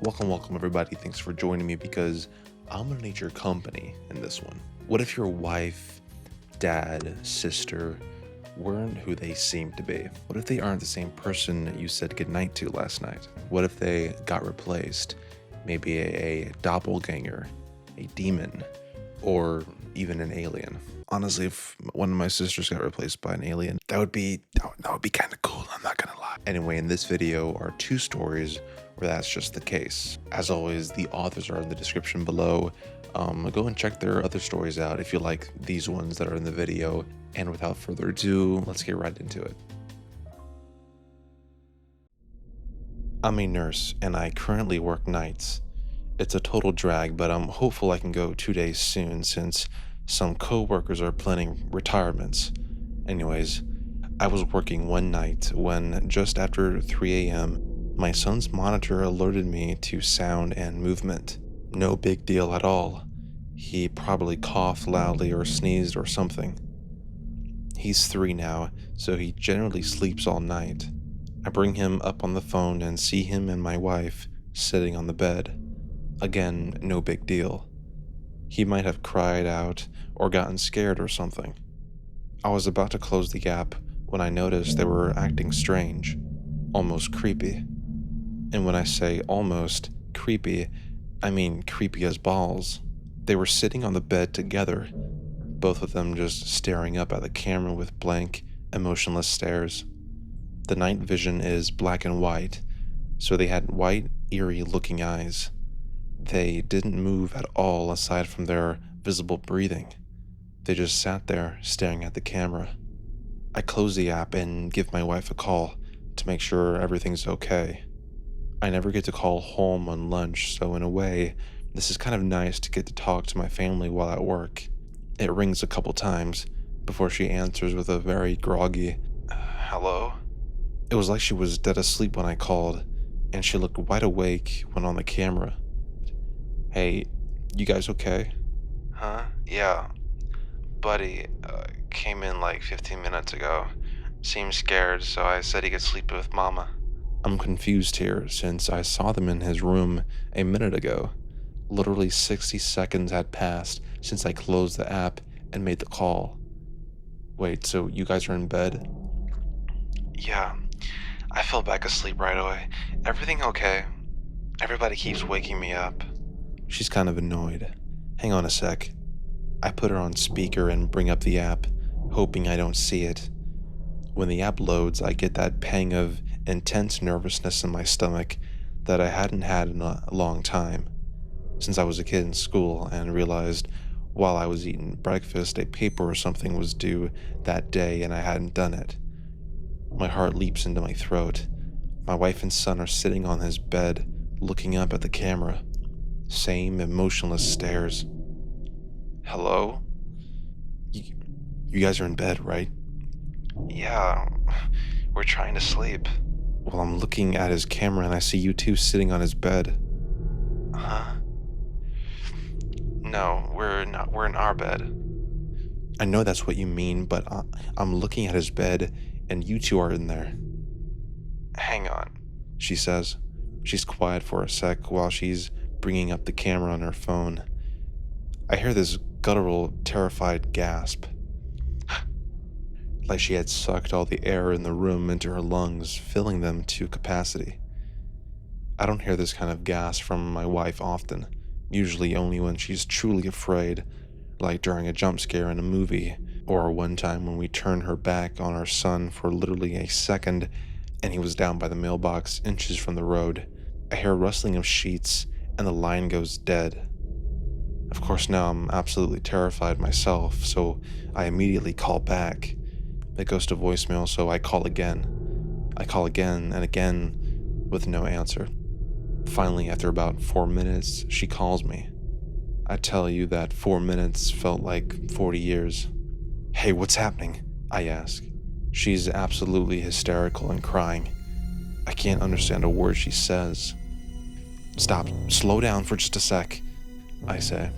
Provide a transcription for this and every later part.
Welcome everybody. Thanks for joining me because I'm gonna need your company in this one. What if your wife, dad, sister weren't who they seem to be? What if they aren't the same person you said goodnight to last night? What if they got replaced? Maybe a doppelganger, a demon, or even an alien. Honestly, if one of my sisters got replaced by an alien, that would be kind of cool, I'm not gonna lie. Anyway, in this video are two stories where that's just the case. As always, the authors are in the description below. Go and check their other stories out if you like these ones that are in the video. And without further ado, let's get right into it. I'm a nurse and I currently work nights. It's a total drag, but I'm hopeful I can go 2 days soon since some co-workers are planning retirements. Anyways, I was working one night when just after 3 a.m., my son's monitor alerted me to sound and movement. No big deal at all. He probably coughed loudly or sneezed or something. He's 3 now, so he generally sleeps all night. I bring him up on the phone and see him and my wife sitting on the bed. Again, no big deal. He might have cried out or gotten scared or something. I was about to close the app when I noticed they were acting strange, almost creepy. And when I say almost creepy, I mean creepy as balls. They were sitting on the bed together, both of them just staring up at the camera with blank, emotionless stares. The night vision is black and white, so they had white, eerie looking eyes. They didn't move at all aside from their visible breathing. They just sat there staring at the camera. I close the app and give my wife a call to make sure everything's okay. I never get to call home on lunch, so in a way, this is kind of nice to get to talk to my family while at work. It rings a couple times before she answers with a very groggy, hello? It was like she was dead asleep when I called, and she looked wide awake when on the camera. Hey, you guys okay? Huh? Yeah. Buddy came in like 15 minutes ago. Seemed scared, so I said he could sleep with Mama. I'm confused here since I saw them in his room a minute ago. Literally 60 seconds had passed since I closed the app and made the call. Wait, so you guys are in bed? Yeah, I fell back asleep right away. Everything okay? Everybody keeps waking me up. She's kind of annoyed. Hang on a sec. I put her on speaker and bring up the app, hoping I don't see it. When the app loads, I get that pang of intense nervousness in my stomach that I hadn't had in a long time, since I was a kid in school and realized while I was eating breakfast, a paper or something was due that day and I hadn't done it. My heart leaps into my throat. My wife and son are sitting on his bed, looking up at the camera. Same emotionless stares. Hello? You guys are in bed, right? Yeah, we're trying to sleep. Well, I'm looking at his camera and I see you two sitting on his bed. Huh? No, we're not. We're in our bed. I know that's what you mean, but I'm looking at his bed and you two are in there. Hang on, she says. She's quiet for a sec while she's bringing up the camera on her phone. I hear this guttural, terrified gasp. Like she had sucked all the air in the room into her lungs, filling them to capacity. I don't hear this kind of gasp from my wife often, usually only when she's truly afraid, like during a jump scare in a movie, or one time when we turned her back on our son for literally a second and he was down by the mailbox inches from the road. I hear a rustling of sheets and the line goes dead. Of course, now I'm absolutely terrified myself, so I immediately call back. It goes to voicemail, so I call again. I call again and again with no answer. Finally, after about 4 minutes, she calls me. I tell you that 4 minutes felt like 40 years. Hey, what's happening? I ask. She's absolutely hysterical and crying. I can't understand a word she says. Stop, slow down for just a sec, I say.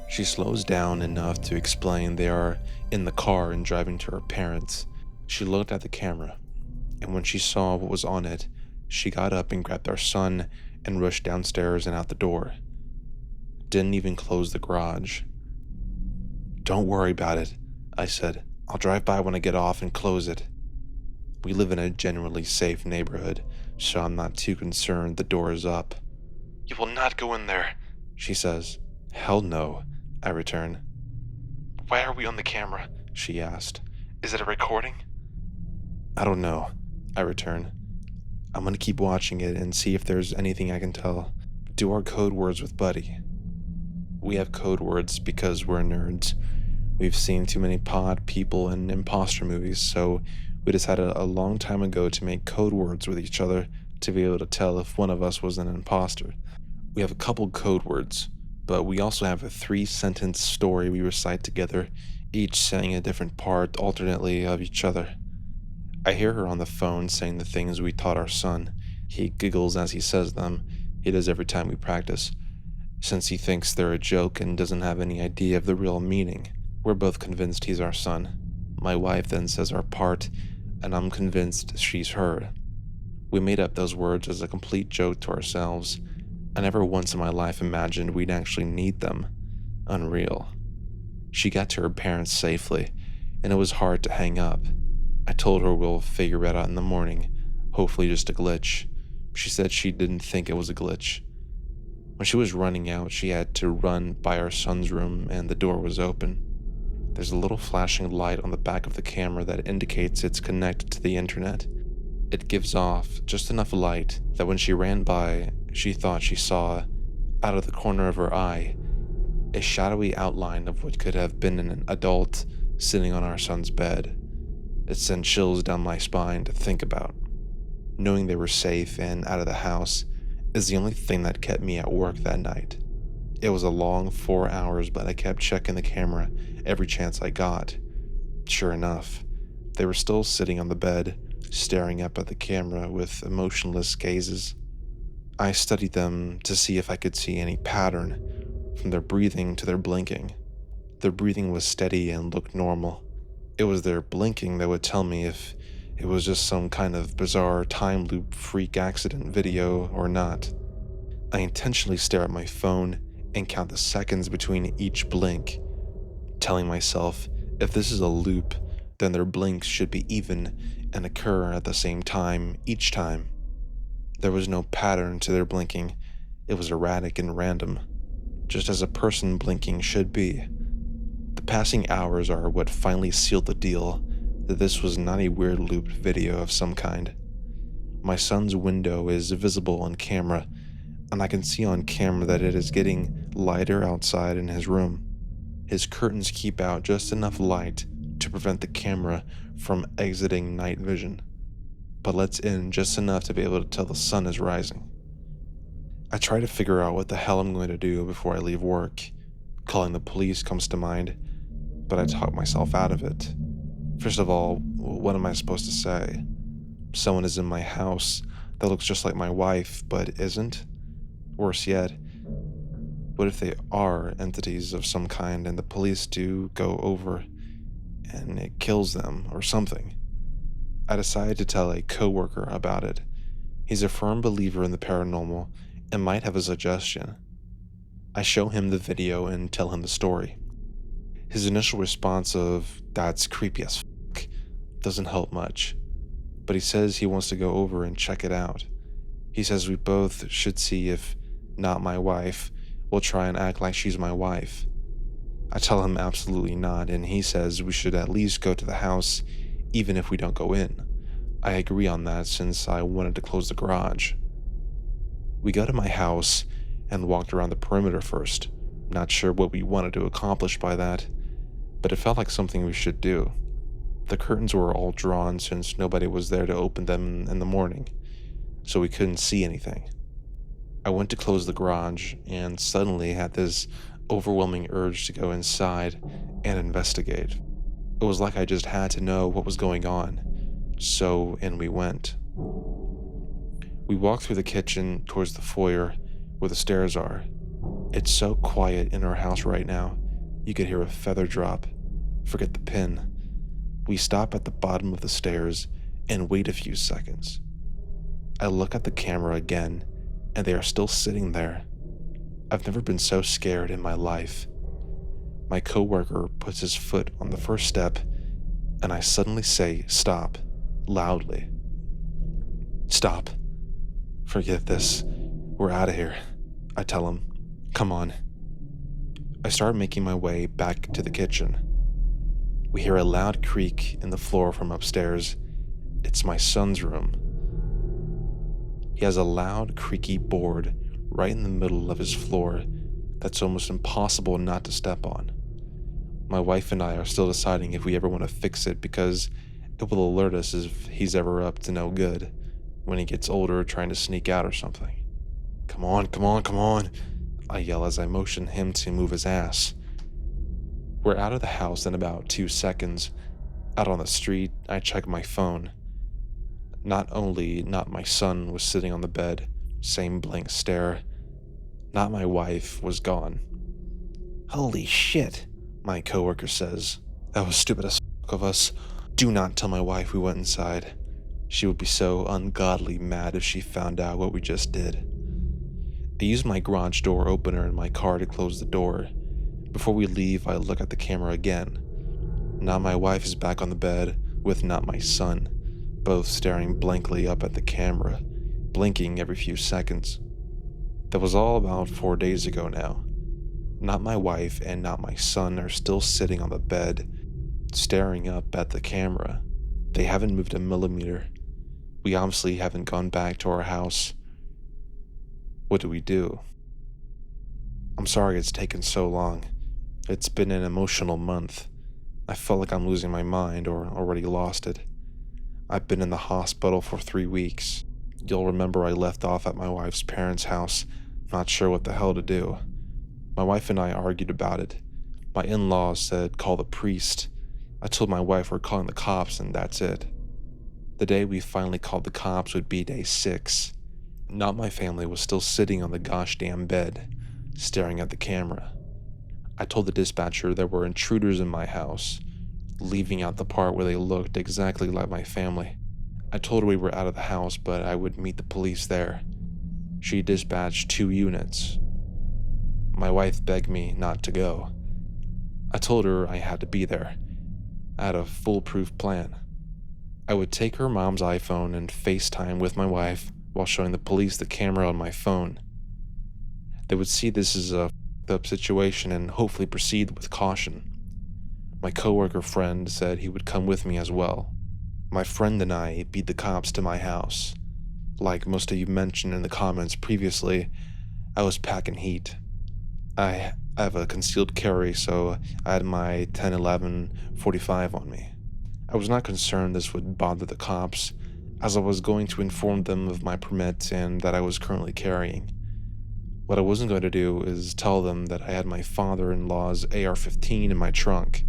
She slows down enough to explain they are in the car and driving to her parents. She looked at the camera, and when she saw what was on it, she got up and grabbed our son and rushed downstairs and out the door. Didn't even close the garage. "Don't worry about it," I said. "I'll drive by when I get off and close it." We live in a generally safe neighborhood, so I'm not too concerned the door is up. "You will not go in there," she says. "Hell no," I return. "Why are we on the camera?" she asked. "Is it a recording?" "I don't know," I return. "I'm gonna keep watching it and see if there's anything I can tell. Do our code words with Buddy." We have code words because we're nerds. We've seen too many pod, people, and imposter movies, so we decided a long time ago to make code words with each other to be able to tell if one of us was an imposter. We have a couple code words, but we also have a 3-sentence story we recite together, each saying a different part alternately of each other. I hear her on the phone saying the things we taught our son. He giggles as he says them. He does every time we practice, since he thinks they're a joke and doesn't have any idea of the real meaning. We're both convinced he's our son. My wife then says our part, and I'm convinced she's her. We made up those words as a complete joke to ourselves. I never once in my life imagined we'd actually need them. Unreal. She got to her parents safely, and it was hard to hang up. I told her we'll figure it out in the morning, hopefully just a glitch. She said she didn't think it was a glitch. When she was running out, she had to run by our son's room and the door was open. There's a little flashing light on the back of the camera that indicates it's connected to the internet. It gives off just enough light that when she ran by, she thought she saw, out of the corner of her eye, a shadowy outline of what could have been an adult sitting on our son's bed. It sent chills down my spine to think about. Knowing they were safe and out of the house is the only thing that kept me at work that night. It was a long 4 hours, but I kept checking the camera every chance I got. Sure enough, they were still sitting on the bed, staring up at the camera with emotionless gazes. I studied them to see if I could see any pattern, from their breathing to their blinking. Their breathing was steady and looked normal. It was their blinking that would tell me if it was just some kind of bizarre time loop freak accident video or not. I intentionally stare at my phone and count the seconds between each blink, telling myself if this is a loop, then their blinks should be even and occur at the same time each time. There was no pattern to their blinking. It was erratic and random, just as a person blinking should be. The passing hours are what finally sealed the deal that this was not a weird looped video of some kind. My son's window is visible on camera, and I can see on camera that it is getting lighter outside in his room. His curtains keep out just enough light to prevent the camera from exiting night vision, but lets in just enough to be able to tell the sun is rising. I try to figure out what the hell I'm going to do before I leave work. Calling the police comes to mind, but I talk myself out of it. First of all, what am I supposed to say? Someone is in my house that looks just like my wife, but isn't? Worse yet, what if they are entities of some kind and the police do go over and it kills them or something? I decided to tell a coworker about it. He's a firm believer in the paranormal and might have a suggestion. I show him the video and tell him the story. His initial response of, "That's creepy as fuck," doesn't help much, but he says he wants to go over and check it out. He says we both should see if not my wife will try and act like she's my wife. I tell him absolutely not, and he says we should at least go to the house even if we don't go in. I agree on that since I wanted to close the garage. We go to my house and walked around the perimeter first, not sure what we wanted to accomplish by that, but it felt like something we should do. The curtains were all drawn since nobody was there to open them in the morning, so we couldn't see anything. I went to close the garage and suddenly had this overwhelming urge to go inside and investigate. It was like I just had to know what was going on, so in we went. We walked through the kitchen towards the foyer where the stairs are. It's so quiet in our house right now, you could hear a feather drop. Forget the pin. We stop at the bottom of the stairs and wait a few seconds. I look at the camera again, and they are still sitting there. I've never been so scared in my life. My coworker puts his foot on the first step, and I suddenly say, "Stop," loudly. "Stop. Forget this. We're out of here," I tell him. "Come on." I start making my way back to the kitchen. We hear a loud creak in the floor from upstairs. It's my son's room. He has a loud, creaky board right in the middle of his floor that's almost impossible not to step on. My wife and I are still deciding if we ever want to fix it because it will alert us if he's ever up to no good when he gets older trying to sneak out or something. "Come on, come on, come on," I yell as I motion him to move his ass. We're out of the house in about 2 seconds. Out on the street, I check my phone. Not my son was sitting on the bed, same blank stare. Not my wife was gone. "Holy shit," my coworker says. "That was stupid as fuck of us. Do not tell my wife we went inside. She would be so ungodly mad if she found out what we just did." I use my garage door opener in my car to close the door. Before we leave, I look at the camera again. Now my wife is back on the bed with not my son, both staring blankly up at the camera, blinking every few seconds. That was all about 4 days ago now. Not my wife and not my son are still sitting on the bed, staring up at the camera. They haven't moved a millimeter. We obviously haven't gone back to our house. What do we do? I'm sorry it's taken so long. It's been an emotional month. I felt like I'm losing my mind or already lost it. I've been in the hospital for 3 weeks. You'll remember I left off at my wife's parents' house, not sure what the hell to do. My wife and I argued about it. My in-laws said call the priest. I told my wife we're calling the cops and that's it. The day we finally called the cops would be day 6. Not my family was still sitting on the gosh damn bed, staring at the camera. I told the dispatcher there were intruders in my house, leaving out the part where they looked exactly like my family. I told her we were out of the house, but I would meet the police there. She dispatched 2 units. My wife begged me not to go. I told her I had to be there. I had a foolproof plan. I would take her mom's iPhone and FaceTime with my wife while showing the police the camera on my phone. They would see this as a f***ed up situation and hopefully proceed with caution. My coworker friend said he would come with me as well. My friend and I beat the cops to my house. Like most of you mentioned in the comments previously, I was packing heat. I have a concealed carry, so I had my 10-11 45 on me. I was not concerned this would bother the cops, as I was going to inform them of my permit and that I was currently carrying. What I wasn't going to do is tell them that I had my father-in-law's AR-15 in my trunk.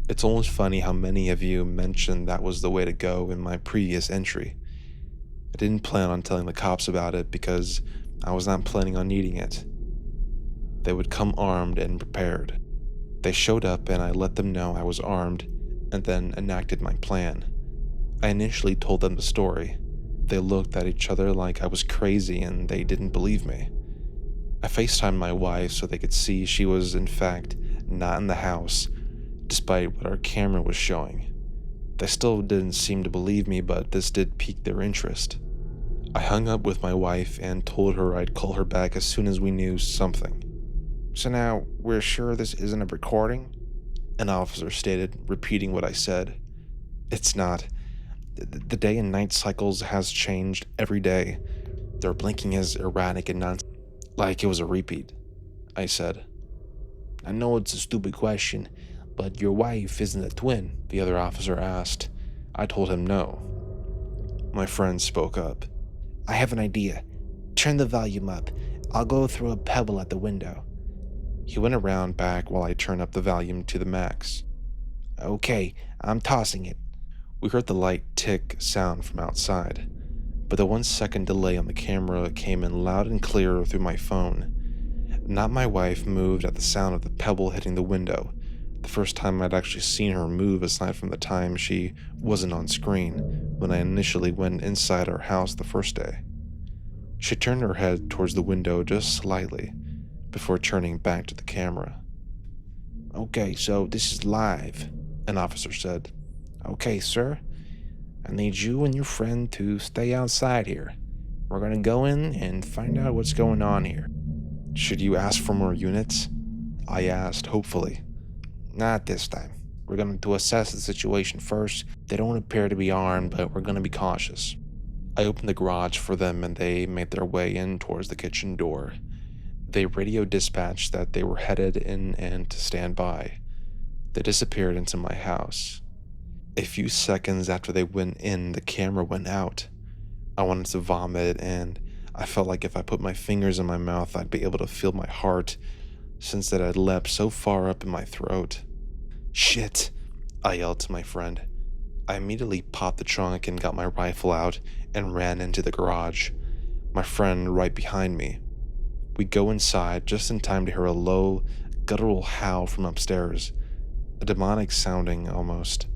It's almost funny how many of you mentioned that was the way to go in my previous entry. I didn't plan on telling the cops about it because I was not planning on needing it. They would come armed and prepared. They showed up and I let them know I was armed and then enacted my plan. I initially told them the story. They looked at each other like I was crazy and they didn't believe me. I FaceTimed my wife so they could see she was in fact not in the house, despite what our camera was showing. They still didn't seem to believe me, but this did pique their interest. I hung up with my wife and told her I'd call her back as soon as we knew something. "So now, we're sure this isn't a recording?" an officer stated, repeating what I said. "It's not. The day and night cycles has changed every day. Their blinking is erratic and nonsense." "Like it was a repeat," I said. "I know it's a stupid question, but your wife isn't a twin?" the other officer asked. I told him no. My friend spoke up. "I have an idea. Turn the volume up. I'll go throw a pebble at the window." He went around back while I turned up the volume to the max. "Okay, I'm tossing it." We heard the light tick sound from outside, but the 1-second delay on the camera came in loud and clear through my phone. Not my wife moved at the sound of the pebble hitting the window, the first time I'd actually seen her move aside from the time she wasn't on screen when I initially went inside our house the first day. She turned her head towards the window just slightly before turning back to the camera. "Okay, so this is live," an officer said. "Okay, sir. I need you and your friend to stay outside here. We're gonna go in and find out what's going on here." "Should you ask for more units?" I asked, hopefully. Not this time. We're going to assess the situation first. They don't appear to be armed, but we're going to be cautious." I opened the garage for them and they made their way in towards the kitchen door. They radio dispatched that they were headed in and to stand by. They disappeared into my house. A few seconds after they went in, the camera went out. I wanted to vomit, and I felt like if I put my fingers in my mouth, I'd be able to feel my heart, since it had leapt so far up in my throat. "Shit!" I yelled to my friend. I immediately popped the trunk and got my rifle out and ran into the garage, my friend right behind me. We go inside just in time to hear a low, guttural howl from upstairs, a demonic sounding almost.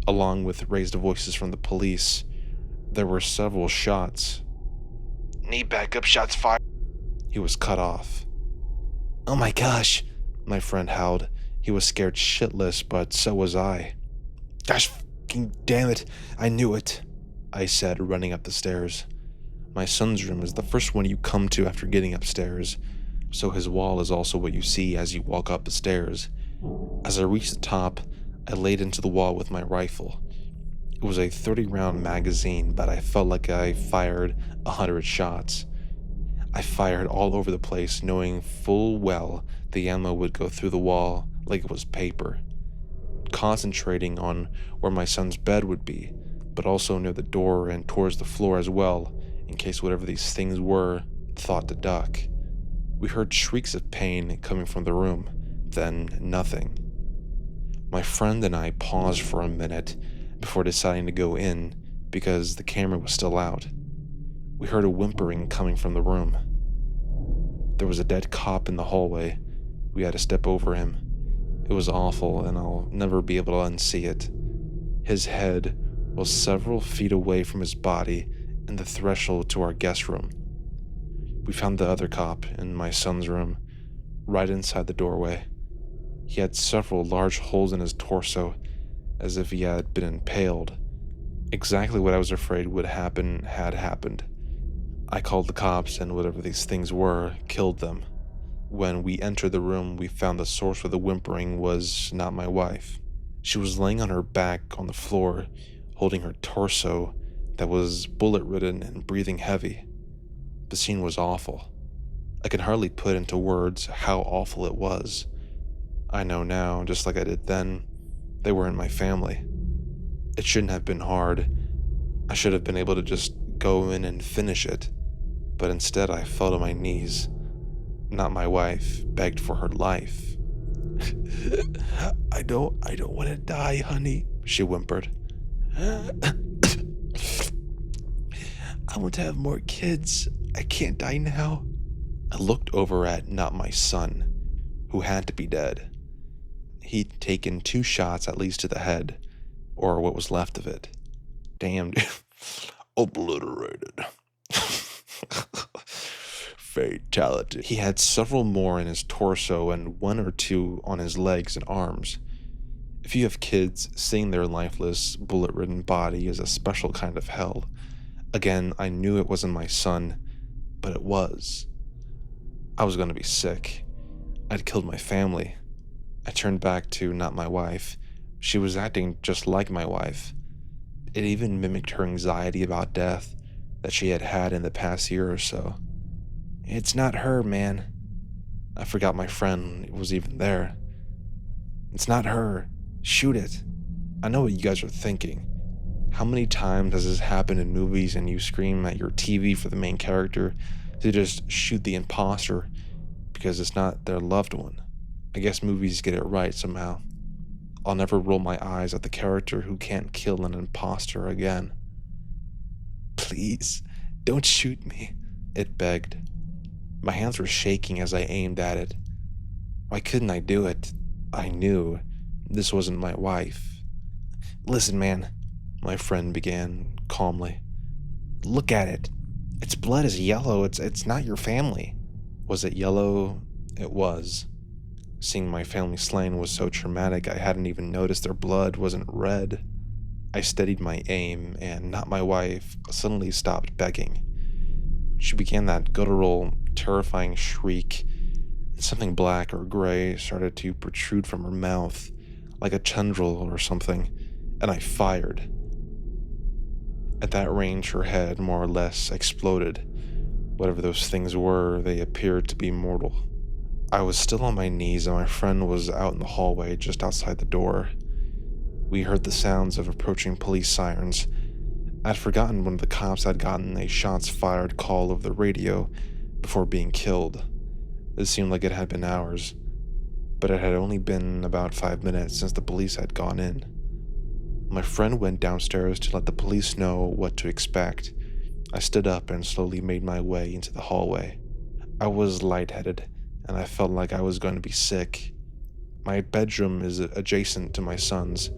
Along with raised voices from the police, there were several shots. "Need backup shots fired." He was cut off. "Oh my gosh," my friend howled. He was scared shitless, but so was I. "Gosh fucking damn it, I knew it," I said, running up the stairs. My son's room is the first one you come to after getting upstairs, so his wall is also what you see as you walk up the stairs. As I reached the top, I laid into the wall with my rifle. It was a 30-round magazine, but I felt like I fired 100 shots. I fired all over the place, knowing full well the ammo would go through the wall like it was paper. Concentrating on where my son's bed would be, but also near the door and towards the floor as well, in case whatever these things were thought to duck. We heard shrieks of pain coming from the room, then nothing. My friend and I paused for a minute before deciding to go in because the camera was still out. We heard a whimpering coming from the room. There was a dead cop in the hallway. We had to step over him. It was awful, and I'll never be able to unsee it. His head was several feet away from his body in the threshold to our guest room. We found the other cop in my son's room, right inside the doorway. He had several large holes in his torso, as if he had been impaled. Exactly what I was afraid would happen had happened. I called the cops, and whatever these things were, killed them. When we entered the room, we found the source of the whimpering was not my wife. She was laying on her back on the floor, holding her torso that was bullet-ridden and breathing heavy. The scene was awful. I could hardly put into words how awful it was. I know now, just like I did then, they weren't my family. It shouldn't have been hard. I should have been able to just go in and finish it, but instead I fell to my knees. Not my wife begged for her life. I don't want to die, honey," she whimpered. "I want to have more kids. I can't die now." I looked over at not my son, who had to be dead. He'd taken 2 shots at least to the head, or what was left of it. Damned. Obliterated. Fatality. He had several more in his torso and 1 or 2 on his legs and arms. If you have kids, seeing their lifeless, bullet-ridden body is a special kind of hell. Again, I knew it wasn't my son, but it was. I was going to be sick. I'd killed my family. I turned back to not my wife. She was acting just like my wife. It even mimicked her anxiety about death that she had had in the past year or so. "It's not her, man." I forgot my friend was even there. "It's not her. Shoot it." I know what you guys are thinking. How many times has this happened in movies and you scream at your TV for the main character to just shoot the imposter because it's not their loved one? I guess movies get it right somehow. I'll never roll my eyes at the character who can't kill an imposter again. "Please, don't shoot me," it begged. My hands were shaking as I aimed at it. Why couldn't I do it? I knew this wasn't my wife. "Listen, man," my friend began calmly. "Look at it. Its blood is yellow. It's not your family. Was it yellow? It was. Seeing my family slain was so traumatic I hadn't even noticed their blood wasn't red. I steadied my aim, and not my wife suddenly stopped begging. She began that guttural, terrifying shriek, and something black or gray started to protrude from her mouth, like a tendril or something, and I fired. At that range, her head more or less exploded. Whatever those things were, they appeared to be mortal. I was still on my knees, and my friend was out in the hallway just outside the door. We heard the sounds of approaching police sirens. I'd forgotten one of the cops had gotten a shots fired call over the radio before being killed. It seemed like it had been hours, but it had only been about 5 minutes since the police had gone in. My friend went downstairs to let the police know what to expect. I stood up and slowly made my way into the hallway. I was lightheaded, and I felt like I was going to be sick. My bedroom is adjacent to my son's,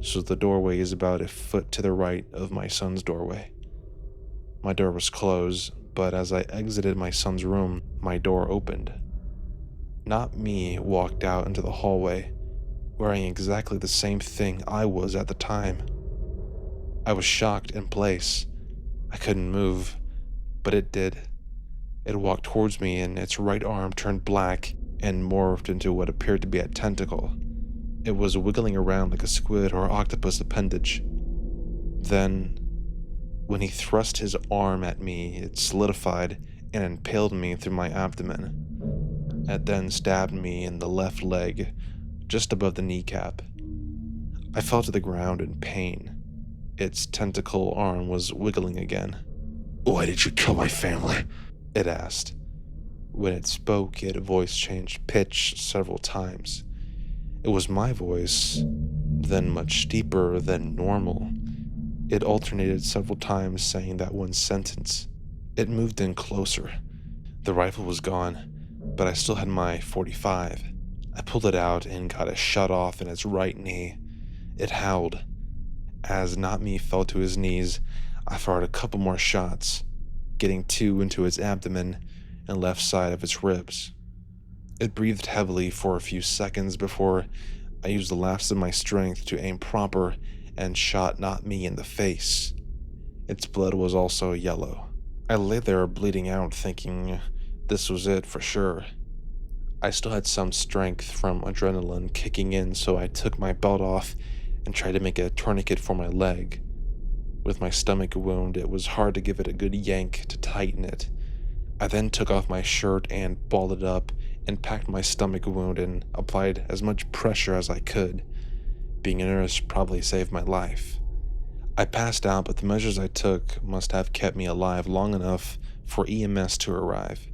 so the doorway is about a foot to the right of my son's doorway. My door was closed, but as I exited my son's room, my door opened. Not me walked out into the hallway, wearing exactly the same thing I was at the time. I was shocked in place. I couldn't move, but it did. It walked towards me, and its right arm turned black and morphed into what appeared to be a tentacle. It was wiggling around like a squid or octopus appendage. Then, when he thrust his arm at me, it solidified and impaled me through my abdomen. It then stabbed me in the left leg, just above the kneecap. I fell to the ground in pain. Its tentacle arm was wiggling again. Why did you kill my family? It asked. When it spoke, its voice changed pitch several times. It was my voice, then much deeper than normal. It alternated several times saying that one sentence. It moved in closer. The rifle was gone, but I still had my .45. I pulled it out and got a shot off in its right knee. It howled. As Not Me fell to his knees, I fired a couple more shots, getting 2 into its abdomen and left side of its ribs. It breathed heavily for a few seconds before I used the last of my strength to aim proper and shot Not Me in the face. Its blood was also yellow. I lay there bleeding out, thinking this was it for sure. I still had some strength from adrenaline kicking in, so I took my belt off and tried to make a tourniquet for my leg. With my stomach wound, it was hard to give it a good yank to tighten it. I then took off my shirt and balled it up and packed my stomach wound and applied as much pressure as I could. Being a nurse probably saved my life. I passed out, but the measures I took must have kept me alive long enough for EMS to arrive.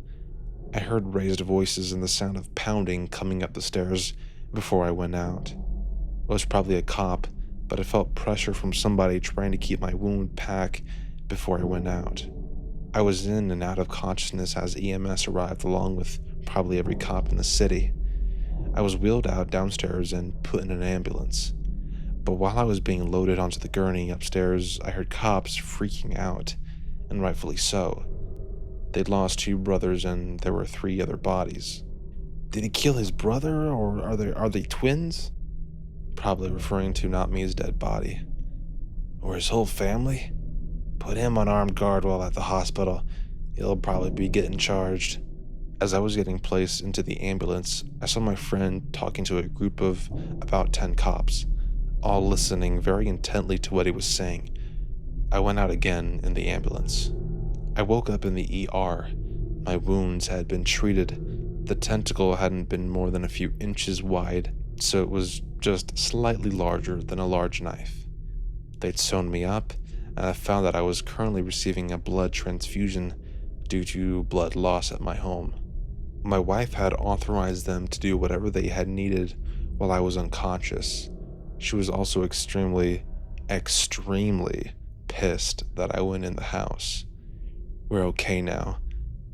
I heard raised voices and the sound of pounding coming up the stairs before I went out. It was probably a cop, but I felt pressure from somebody trying to keep my wound packed before I went out. I was in and out of consciousness as EMS arrived, along with probably every cop in the city. I was wheeled out downstairs and put in an ambulance. But while I was being loaded onto the gurney upstairs, I heard cops freaking out, and rightfully so. They'd lost 2 brothers and there were 3 other bodies. Did he kill his brother, or are they twins? Probably referring to Not Me's dead body. Or his whole family? Put him on armed guard while at the hospital. He'll probably be getting charged. As I was getting placed into the ambulance, I saw my friend talking to a group of about 10 cops, all listening very intently to what he was saying. I went out again in the ambulance. I woke up in the ER. My wounds had been treated. The tentacle hadn't been more than a few inches wide, so it was just slightly larger than a large knife. They'd sewn me up, and I found that I was currently receiving a blood transfusion due to blood loss at my home. My wife had authorized them to do whatever they had needed while I was unconscious. She was also extremely pissed that I went in the house. We're okay now,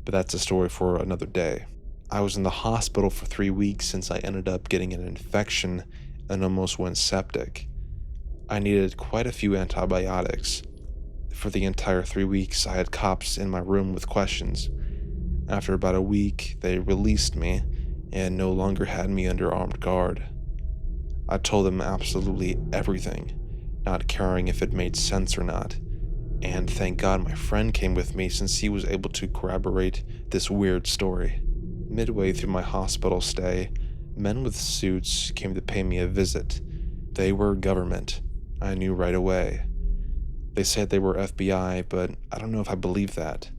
but that's a story for another day. I was in the hospital for 3 weeks since I ended up getting an infection and almost went septic. I needed quite a few antibiotics. For the entire 3 weeks, I had cops in my room with questions. After about a week, they released me and no longer had me under armed guard. I told them absolutely everything, not caring if it made sense or not. And thank God my friend came with me since he was able to corroborate this weird story. Midway through my hospital stay, men with suits came to pay me a visit. They were government. I knew right away. They said they were FBI, but I don't know if I believe that.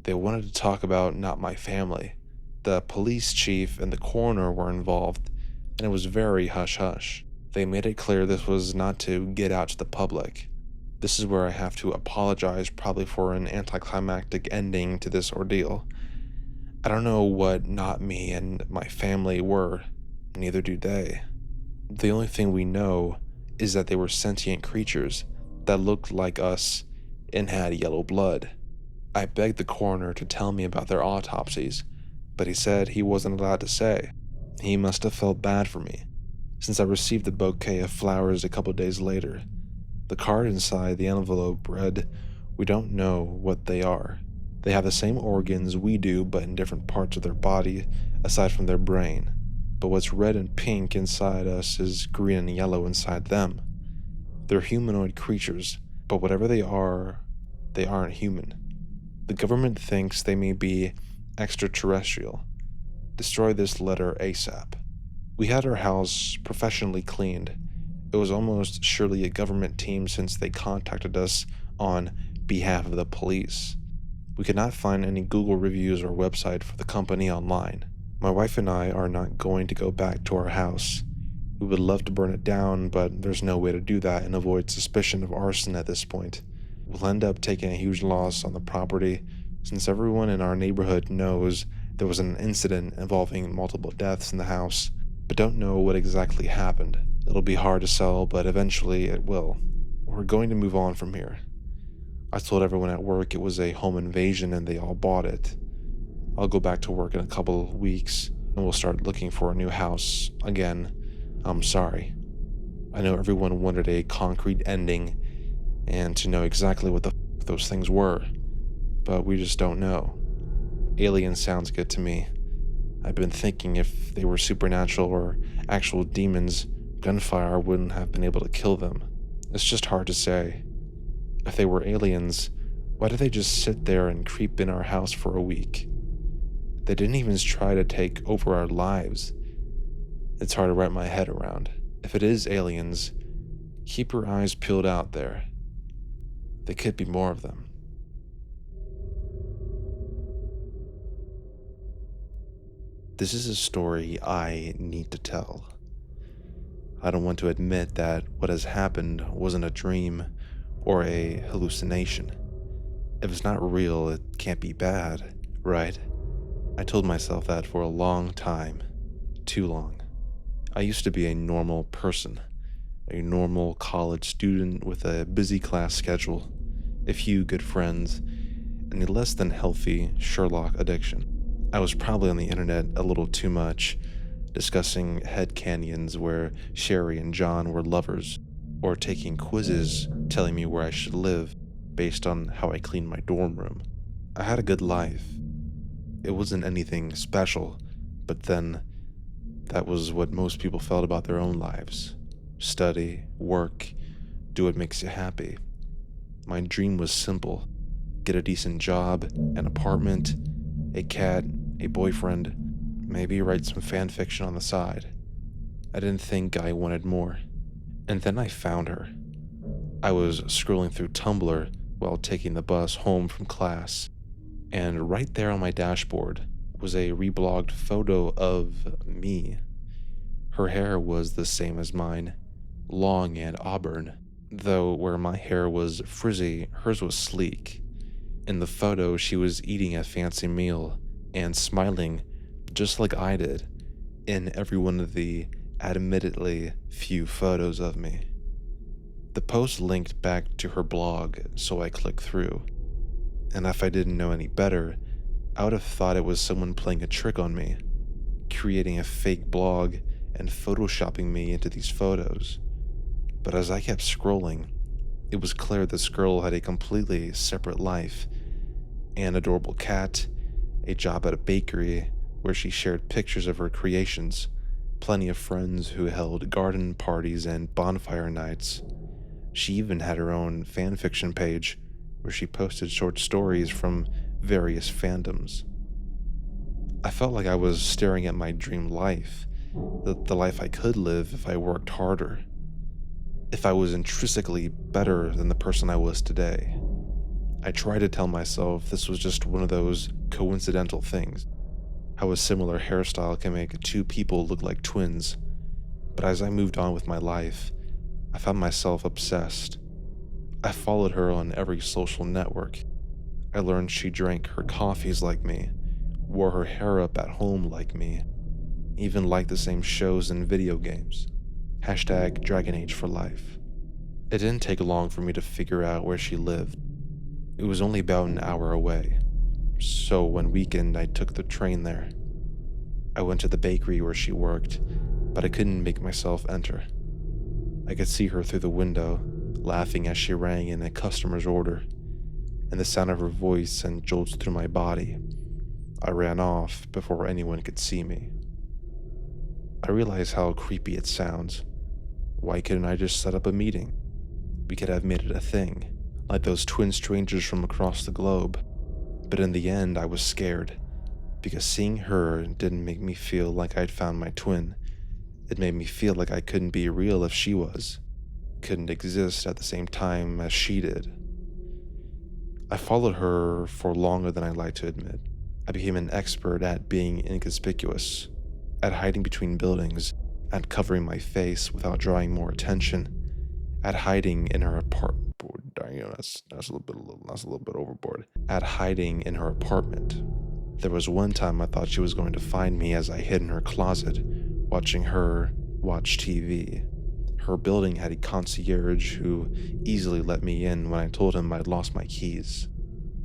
They wanted to talk about not my family. The police chief and the coroner were involved, and it was very hush-hush. They made it clear this was not to get out to the public. This is where I have to apologize, probably for an anticlimactic ending to this ordeal. I don't know what not me and my family were, neither do they. The only thing we know is that they were sentient creatures that looked like us and had yellow blood. I begged the coroner to tell me about their autopsies, but he said he wasn't allowed to say. He must have felt bad for me, since I received the bouquet of flowers a couple days later. The card inside the envelope read, "We don't know what they are. They have the same organs we do, but in different parts of their body, aside from their brain. But what's red and pink inside us is green and yellow inside them. They're humanoid creatures, but whatever they aren't human. The government thinks they may be extraterrestrial. Destroy this letter ASAP." We had our house professionally cleaned. It was almost surely a government team since they contacted us on behalf of the police. We could not find any Google reviews or website for the company online. My wife and I are not going to go back to our house. We would love to burn it down, but there's no way to do that and avoid suspicion of arson at this point. We'll end up taking a huge loss on the property since everyone in our neighborhood knows there was an incident involving multiple deaths in the house, but don't know what exactly happened. It'll be hard to sell, but eventually it will. We're going to move on from here. I told everyone at work it was a home invasion and they all bought it. I'll go back to work in a couple of weeks and we'll start looking for a new house. Again, I'm sorry. I know everyone wanted a concrete ending and to know exactly what the those things were, but we just don't know. Alien sounds good to me. I've been thinking if they were supernatural or actual demons, gunfire wouldn't have been able to kill them. It's just hard to say. If they were aliens, why did they just sit there and creep in our house for a week? They didn't even try to take over our lives. It's hard to wrap my head around. If it is aliens, keep your eyes peeled out there. There could be more of them. This is a story I need to tell. I don't want to admit that what has happened wasn't a dream or a hallucination. If it's not real, it can't be bad, right? I told myself that for a long time. Too long. I used to be a normal person, a normal college student with a busy class schedule, a few good friends, and a less than healthy Sherlock addiction. I was probably on the internet a little too much, discussing head canyons where Sherry and John were lovers, or taking quizzes telling me where I should live based on how I cleaned my dorm room. I had a good life. It wasn't anything special, but then that was what most people felt about their own lives. Study, work, do what makes you happy. My dream was simple. Get a decent job, an apartment, a cat, a boyfriend, maybe write some fan fiction on the side. I didn't think I wanted more. And then I found her. I was scrolling through Tumblr while taking the bus home from class, and right there on my dashboard was a reblogged photo of me. Her hair was the same as mine, long and auburn, though where my hair was frizzy, hers was sleek. In the photo, she was eating a fancy meal and smiling just like I did in every one of the admittedly few photos of me. The post linked back to her blog, so I clicked through. And if I didn't know any better, I would have thought it was someone playing a trick on me, creating a fake blog and photoshopping me into these photos. But as I kept scrolling, It was clear this girl had a completely separate life: an adorable cat, a job at a bakery where she shared pictures of her creations, plenty of friends who held garden parties and bonfire nights. She even had her own fanfiction page where she posted short stories from various fandoms. I felt like I was staring at my dream life, the life I could live if I worked harder, if I was intrinsically better than the person I was today. I tried to tell myself this was just one of those coincidental things, how a similar hairstyle can make two people look like twins. But as I moved on with my life, I found myself obsessed. I followed her on every social network. I learned she drank her coffees like me, wore her hair up at home like me, even liked the same shows and video games. Hashtag Dragon Age for life. It didn't take long for me to figure out where she lived. It was only about an hour away, so one weekend I took the train there. I went to the bakery where she worked, but I couldn't make myself enter. I could see her through the window, laughing as she rang in a customer's order, and the sound of her voice sent jolts through my body. I ran off before anyone could see me. I realized how creepy it sounds. Why couldn't I just set up a meeting? We could have made it a thing, like those twin strangers from across the globe. But in the end, I was scared, because seeing her didn't make me feel like I'd found my twin. It made me feel like I couldn't be real if she was, couldn't exist at the same time as she did. I followed her for longer than I'd like to admit. I became an expert at being inconspicuous, at hiding between buildings, at covering my face without drawing more attention, at hiding in her apartment. That's a little bit overboard. At hiding in her apartment. There was one time I thought she was going to find me as I hid in her closet, watching her watch TV. Her building had a concierge who easily let me in when I told him I'd lost my keys.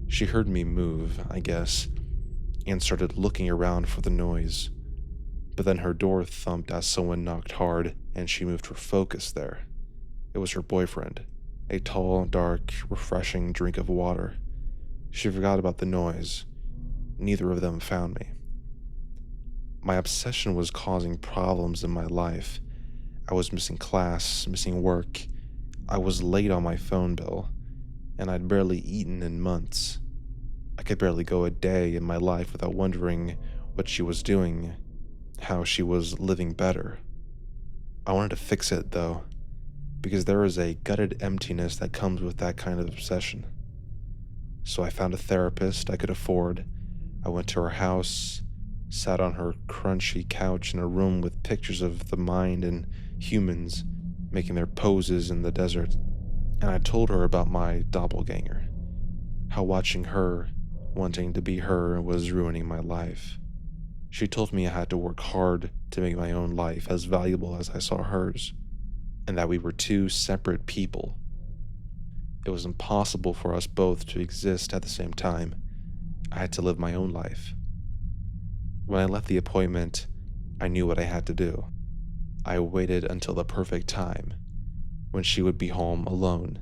She heard me move, I guess, and started looking around for the noise. But then her door thumped as someone knocked hard, and she moved her focus there. It was her boyfriend, a tall, dark, refreshing drink of water. She forgot about the noise. Neither of them found me. My obsession was causing problems in my life. I was missing class, missing work. I was late on my phone bill, and I'd barely eaten in months. I could barely go a day in my life without wondering what she was doing, how she was living better. I wanted to fix it, though, because there is a gutted emptiness that comes with that kind of obsession. So I found a therapist I could afford. I went to her house, sat on her crunchy couch in a room with pictures of the mind and humans making their poses in the desert, and I told her about my doppelganger, how watching her, wanting to be her, was ruining my life. She told me I had to work hard to make my own life as valuable as I saw hers, and that we were two separate people. It was impossible for us both to exist at the same time. I had to live my own life. When I left the appointment, I knew what I had to do. I waited until the perfect time, when she would be home alone,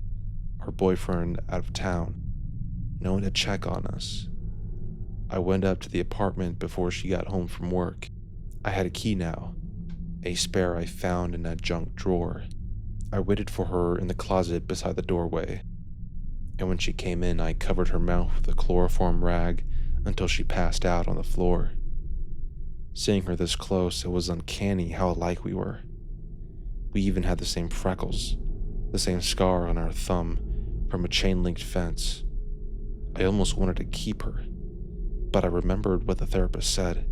her boyfriend out of town, no one to check on us. I went up to the apartment before she got home from work. I had a key now, a spare I found in that junk drawer. I waited for her in the closet beside the doorway, and when she came in, I covered her mouth with a chloroform rag until she passed out on the floor. Seeing her this close, it was uncanny how alike we were. We even had the same freckles, the same scar on our thumb from a chain-linked fence. I almost wanted to keep her, but I remembered what the therapist said.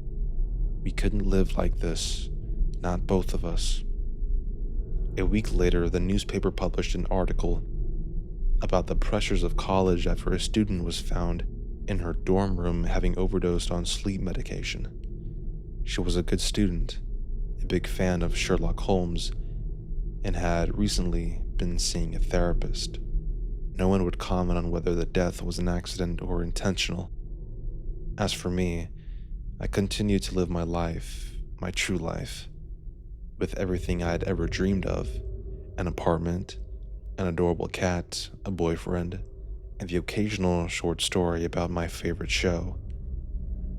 We couldn't live like this, not both of us. A week later, the newspaper published an article about the pressures of college after a student was found in her dorm room having overdosed on sleep medication. She was a good student, a big fan of Sherlock Holmes, and had recently been seeing a therapist. No one would comment on whether the death was an accident or intentional. As for me, I continued to live my life, my true life, with everything I had ever dreamed of: an apartment, an adorable cat, a boyfriend, and the occasional short story about my favorite show.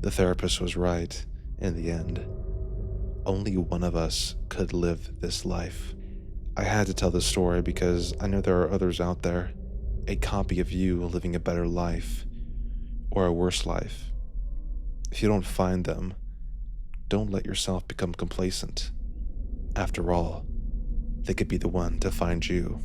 The therapist was right in the end. Only one of us could live this life. I had to tell this story because I know there are others out there, a copy of you living a better life or a worse life. If you don't find them, don't let yourself become complacent. After all, they could be the one to find you.